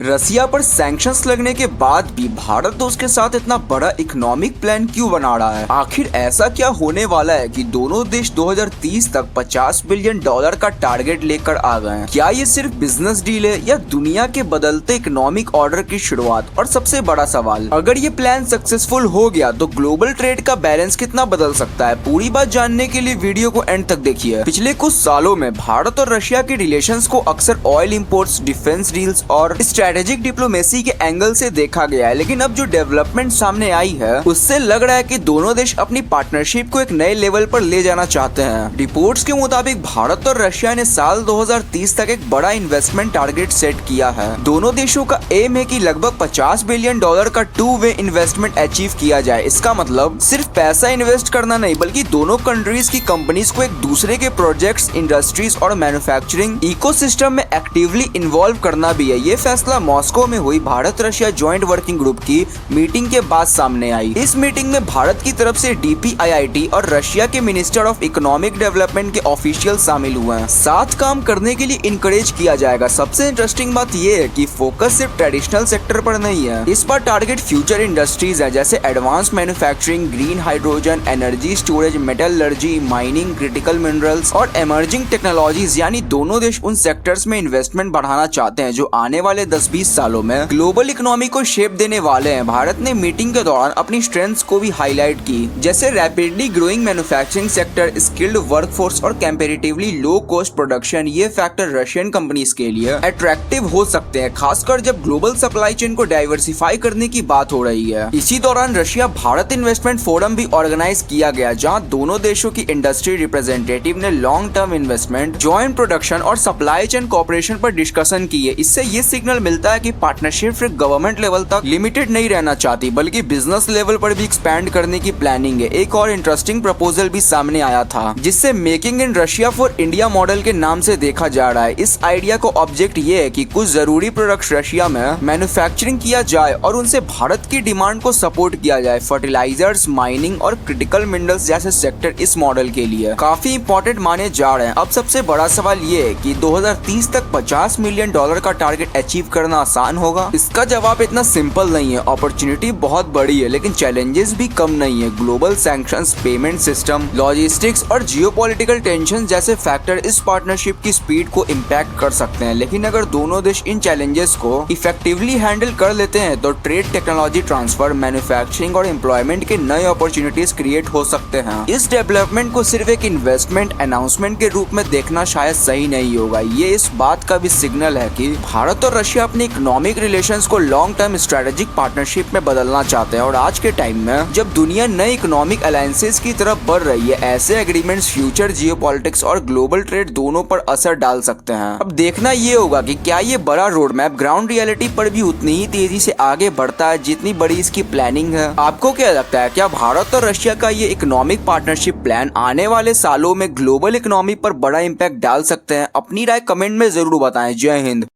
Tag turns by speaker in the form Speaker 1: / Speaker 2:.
Speaker 1: रसिया पर सैंक्शंस लगने के बाद भी भारत तो उसके साथ इतना बड़ा इकोनॉमिक प्लान क्यों बना रहा है? आखिर ऐसा क्या होने वाला है कि दोनों देश 2030 तक $50 बिलियन का टारगेट लेकर आ गए हैं? क्या ये सिर्फ बिजनेस डील है या दुनिया के बदलते इकोनॉमिक ऑर्डर की शुरुआत? और सबसे बड़ा सवाल, अगर ये प्लान सक्सेसफुल हो गया तो ग्लोबल ट्रेड का बैलेंस कितना बदल सकता है? पूरी बात जानने के लिए वीडियो को एंड तक देखिए। पिछले कुछ सालों में भारत और रशिया के रिलेशंस को अक्सर ऑयल इंपोर्ट्स, डिफेंस डील्स और स्ट्रेटेजिक डिप्लोमेसी के एंगल से देखा गया है, लेकिन अब जो डेवलपमेंट सामने आई है उससे लग रहा है कि दोनों देश अपनी पार्टनरशिप को एक नए लेवल पर ले जाना चाहते हैं। रिपोर्ट्स के मुताबिक भारत और रशिया ने साल 2030 तक एक बड़ा इन्वेस्टमेंट टारगेट सेट किया है। दोनों देशों का एम है कि लगभग $50 बिलियन का टू वे इन्वेस्टमेंट अचीव किया जाए। इसका मतलब सिर्फ पैसा इन्वेस्ट करना नहीं, बल्कि दोनों कंट्रीज की कंपनीज को एक दूसरे के प्रोजेक्ट्स, इंडस्ट्रीज और मैन्युफैक्चरिंग इकोसिस्टम में एक्टिवली इन्वॉल्व करना भी है। ये फैसला मॉस्को में हुई Bharat Russia joint working group की मीटिंग के बाद सामने आई। इस मीटिंग में भारत की तरफ से DPIIT और रशिया के मिनिस्टर ऑफ इकोनॉमिक डेवलपमेंट के ऑफिशियल शामिल हुए हैं। साथ काम करने के लिए इनकरेज किया जाएगा। सबसे इंटरेस्टिंग बात यह है कि फोकस सिर्फ ट्रेडिशनल सेक्टर पर नहीं है। इस बार टारगेट फ्यूचर इंडस्ट्रीज है, जैसे advance manufacturing, green hydrogen, energy storage, metallurgy, mining, critical minerals और इमर्जिंग टेक्नोलॉजीज। यानी दोनों देश उन सेक्टर्स में इन्वेस्टमेंट बढ़ाना चाहते हैं जो आने वाले 10-20 सालों में ग्लोबल इकोनॉमी को शेप देने वाले हैं। भारत ने मीटिंग के दौरान अपनी स्ट्रेंथ्स को भी हाईलाइट की, जैसे rapidly growing manufacturing sector, skilled workforce और कंपैरेटिवली लो कॉस्ट प्रोडक्शन। ये फैक्टर रशियन कंपनीज के लिए अट्रैक्टिव हो सकते हैं, खासकर जब ग्लोबल सप्लाई चेन को डाइवर्सिफाई करने की बात हो रही है। इसी दौरान रशिया भारत इन्वेस्टमेंट फोरम भी ऑर्गेनाइज किया गया, जहां दोनों देशों की इंडस्ट्री रिप्रेजेंटेटिव ने long term investment, joint production और सप्लाई चेन कॉपरेशन पर डिस्कशन की है। इससे ये सिग्नल मिलता है कि पार्टनरशिप सिर्फ गवर्नमेंट लेवल तक लिमिटेड नहीं रहना चाहती, बल्कि बिजनेस लेवल पर भी एक्सपैंड करने की प्लानिंग है। एक और इंटरेस्टिंग प्रपोजल भी सामने आया था, जिससे making in Russia for India model के नाम से देखा जा रहा है। इस आइडिया को ऑब्जेक्ट ये है कि कुछ जरूरी प्रोडक्ट्स रशिया में मैन्युफैक्चरिंग किया जाए और उनसे भारत की डिमांड को सपोर्ट किया जाए। फर्टिलाइजर्स, माइनिंग और क्रिटिकल मिनरल्स जैसे सेक्टर इस मॉडल के लिए काफी इंपॉर्टेंट माने जा रहे हैं। अब सबसे बड़ा सवाल ये है कि 2030 तक $50 मिलियन का टारगेट अचीव करना आसान होगा? इसका जवाब इतना सिंपल नहीं है। अपॉर्चुनिटी बहुत बड़ी है, लेकिन चैलेंजेस भी कम नहीं है। Global sanctions, payment system, logistics और जियोपॉलिटिकल टेंशन जैसे फैक्टर इस पार्टनरशिप की स्पीड को इम्पैक्ट कर सकते हैं। लेकिन अगर दोनों देश इन चैलेंजेस को इफेक्टिवली हैंडल कर लेते हैं तो ट्रेड, टेक्नोलॉजी ट्रांसफर, मैन्युफैक्चरिंग और एम्प्लॉयमेंट के नए अपॉर्चुनिटीज क्रिएट हो सकते हैं। इस डेवलपमेंट को सिर्फ एक इन्वेस्टमेंट अनाउंसमेंट के रूप में देखना शायद सही नहीं होगा। ये इस बात का भी सिग्नल है कि भारत और रशिया अपने इकोनॉमिक रिलेशंस को लॉन्ग टर्म स्ट्रेटेजिक पार्टनरशिप में बदलना चाहते हैं। और आज के टाइम में जब दुनिया नए इकोनॉमिक अलायंसेस की तरफ बढ़ रही है, ऐसे एग्रीमेंट्स फ्यूचर जियोपॉलिटिक्स और ग्लोबल ट्रेड दोनों पर असर डाल सकते हैं। अब देखना ये होगा कि क्या ये बड़ा रोड मैप ग्राउंड रियलिटी पर भी उतनी ही तेजी से आगे बढ़ता है जितनी बड़ी इसकी प्लानिंग है। आपको क्या लगता है, क्या भारत और रशिया का ये इकोनॉमिक पार्टनरशिप प्लान आने वाले सालों में ग्लोबल इकोनॉमी पर बड़ा इम्पैक्ट डाल सकते हैं? अपनी राय कमेंट में जरूर बताएं। जय हिंद।